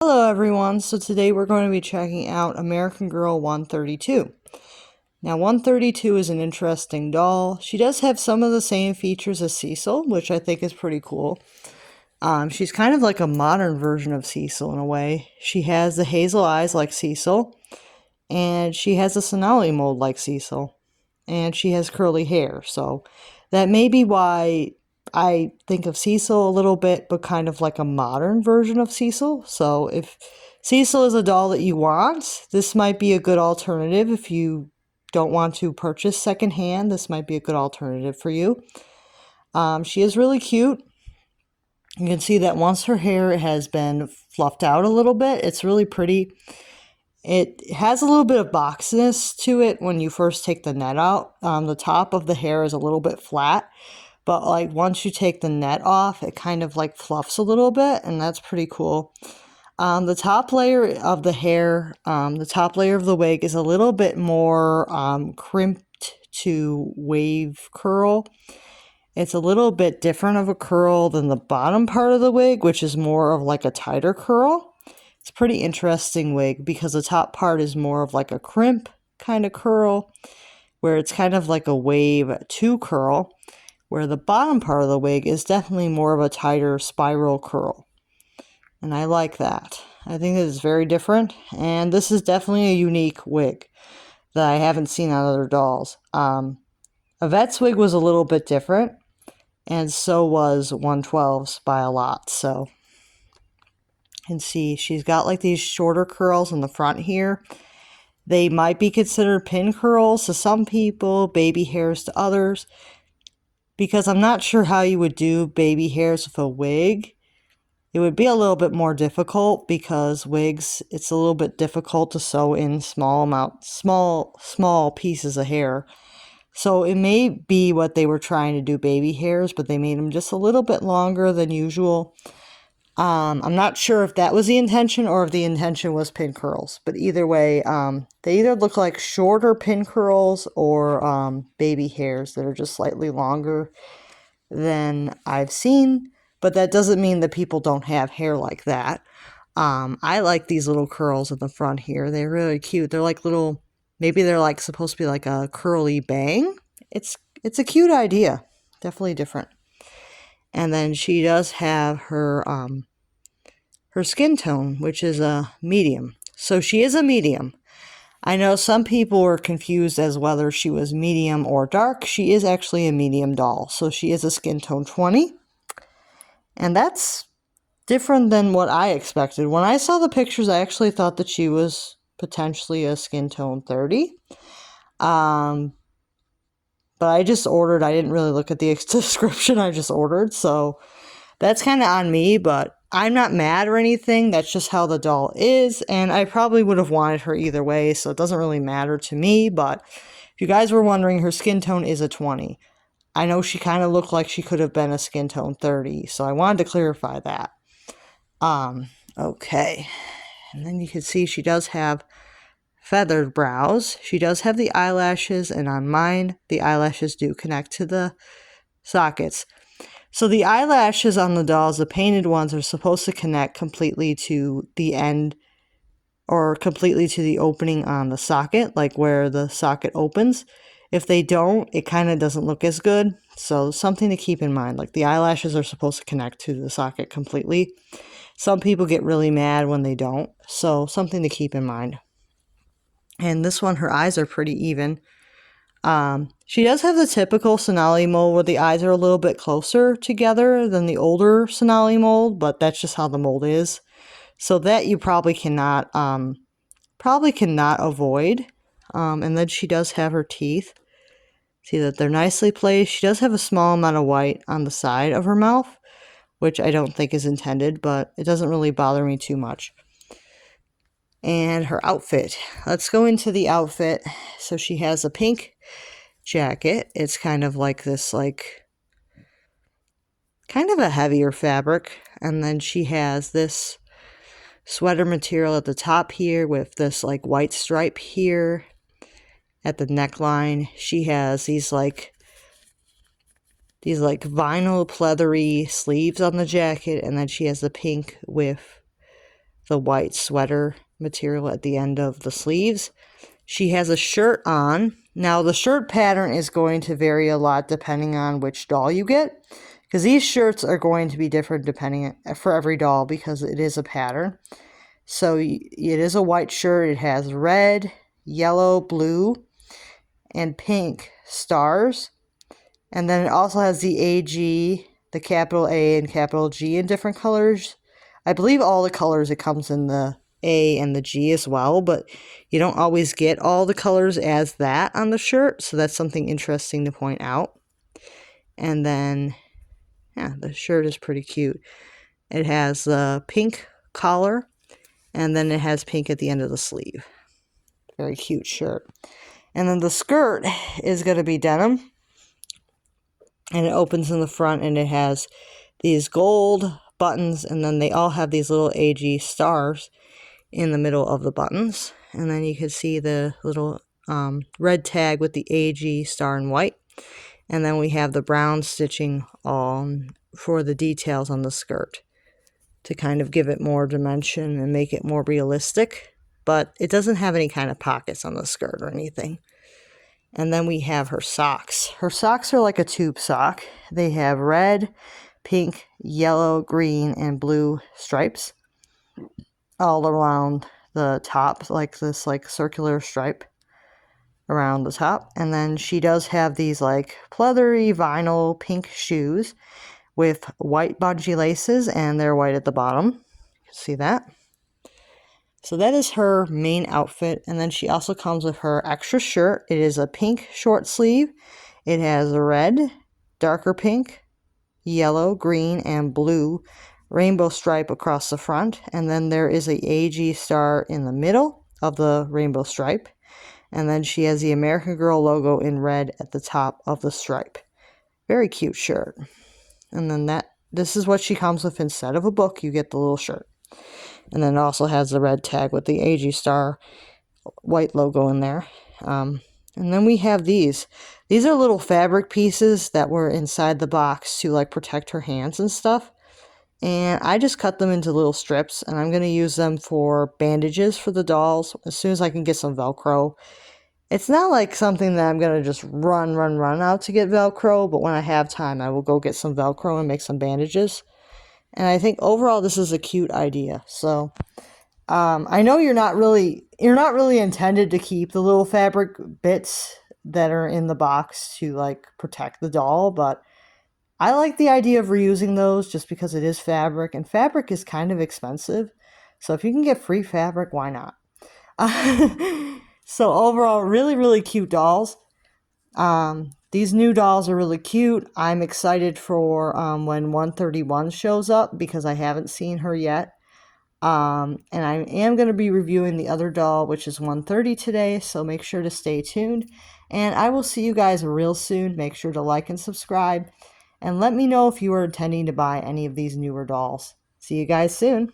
Hello everyone, so today we're going to be checking out American Girl 132. Now 132 is an interesting doll. She does have some of the same features as Cecil, which I think is pretty cool. She's kind of like a modern version of Cecil in a way. She has the hazel eyes like Cecil, and she has a Sonali mold like Cecil, and she has curly hair, so that may be why I think of Cecil a little bit, but kind of like a modern version of Cecil. So if Cecil is a doll that you want, this might be a good alternative. If you don't want to purchase secondhand, this might be a good alternative for you. She is really cute. You can see that once her hair has been fluffed out a little bit, it's really pretty. It has a little bit of boxiness to it when you first take the net out. The top of the hair is a little bit flat, but like once you take the net off, it kind of like fluffs a little bit, and that's pretty cool. The top layer of the hair, the top layer of the wig is a little bit more crimped to wave curl. It's a little bit different of a curl than the bottom part of the wig, which is more of like a tighter curl. It's a pretty interesting wig because the top part is more of like a crimp kind of curl, where it's kind of like a wave to curl, where the bottom part of the wig is definitely more of a tighter spiral curl. And I like that. I think it is very different, and this is definitely a unique wig that I haven't seen on other dolls. Yvette's wig was a little bit different, and so was 112's by a lot. So you can see she's got like these shorter curls in the front here. They might be considered pin curls to some people, baby hairs to others, because I'm not sure how you would do baby hairs with a wig. It would be a little bit more difficult because wigs, it's a little bit difficult to sew in small pieces of hair. So it may be what they were trying to do baby hairs, but they made them just a little bit longer than usual. I'm not sure if that was the intention or if the intention was pin curls, but either way, they either look like shorter pin curls or baby hairs that are just slightly longer than I've seen. But that doesn't mean that people don't have hair like that. I like these little curls in the front here. They're really cute. They're like little, maybe they're like supposed to be like a curly bang. It's a cute idea. Definitely different. And then she does have her skin tone, which is a medium. So she is a medium. I know some people were confused as whether she was medium or dark. She is actually a medium doll. So she is a skin tone 20. And that's different than what I expected. When I saw the pictures, I actually thought that she was potentially a skin tone 30. But I just ordered. I didn't really look at the description. I just ordered. So that's kind of on me, but I'm not mad or anything. That's just how the doll is. And I probably would have wanted her either way, so it doesn't really matter to me. But if you guys were wondering, her skin tone is a 20. I know she kind of looked like she could have been a skin tone 30, so I wanted to clarify that. Okay. And then you can see she does have feathered brows. She does have the eyelashes, and on mine, the eyelashes do connect to the sockets. So the eyelashes on the dolls, the painted ones, are supposed to connect completely to the end or completely to the opening on the socket, like where the socket opens. If they don't, it kind of doesn't look as good. So something to keep in mind, like the eyelashes are supposed to connect to the socket completely. Some people get really mad when they don't, so something to keep in mind. And this one, her eyes are pretty even. She does have the typical Sonali mold where the eyes are a little bit closer together than the older Sonali mold, but that's just how the mold is. So that you probably cannot avoid. And then she does have her teeth. See that they're nicely placed. She does have a small amount of white on the side of her mouth, which I don't think is intended, but it doesn't really bother me too much. And her outfit. Let's go into the outfit. So she has a pink jacket. It's kind of like this, like, kind of a heavier fabric. And then she has this sweater material at the top here with this, like, white stripe here at the neckline. She has these vinyl pleathery sleeves on the jacket, and then she has the pink with the white sweater material at the end of the sleeves. She has a shirt on. Now the shirt pattern is going to vary a lot depending on which doll you get, because these shirts are going to be different depending for every doll because it is a pattern. So it is a white shirt. It has red, yellow, blue, and pink stars. And then it also has the AG, the capital A and capital G in different colors. I believe all the colors, it comes in the A and the G as well, but you don't always get all the colors as that on the shirt, so that's something interesting to point out. And then, yeah, the shirt is pretty cute. It has the pink collar, and then it has pink at the end of the sleeve. Very cute shirt. And then the skirt is going to be denim, and it opens in the front, and it has these gold buttons, and then they all have these little AG stars in the middle of the buttons. And then you can see the little red tag with the AG star in white. And then we have the brown stitching on for the details on the skirt to kind of give it more dimension and make it more realistic. But it doesn't have any kind of pockets on the skirt or anything. And then we have her socks. Her socks are like a tube sock. They have red, pink, yellow, green, and blue stripes all around the top, like this circular stripe around the top. And then she does have these like pleathery vinyl pink shoes with white bungee laces, and they're white at the bottom. You can see that. So that is her main outfit. And then she also comes with her extra shirt. It is a pink short sleeve. It has a red, darker pink, yellow, green, and blue rainbow stripe across the front. And then there is a AG star in the middle of the rainbow stripe. And then she has the American Girl logo in red at the top of the stripe. Very cute shirt. And then this is what she comes with. Instead of a book, you get the little shirt. And then it also has the red tag with the AG star white logo in there. And then we have these. These are little fabric pieces that were inside the box to like protect her hands and stuff. And I just cut them into little strips, and I'm going to use them for bandages for the dolls as soon as I can get some Velcro. It's not like something that I'm going to just run out to get Velcro, but when I have time, I will go get some Velcro and make some bandages. And I think overall this is a cute idea. So I know you're not really intended to keep the little fabric bits that are in the box to like protect the doll, but I like the idea of reusing those just because it is fabric, and fabric is kind of expensive. So if you can get free fabric, why not? So overall, really, really cute dolls. These new dolls are really cute. I'm excited for when 131 shows up because I haven't seen her yet. And I am going to be reviewing the other doll, which is 130 today, so make sure to stay tuned. And I will see you guys real soon. Make sure to like and subscribe. And let me know if you are intending to buy any of these newer dolls. See you guys soon.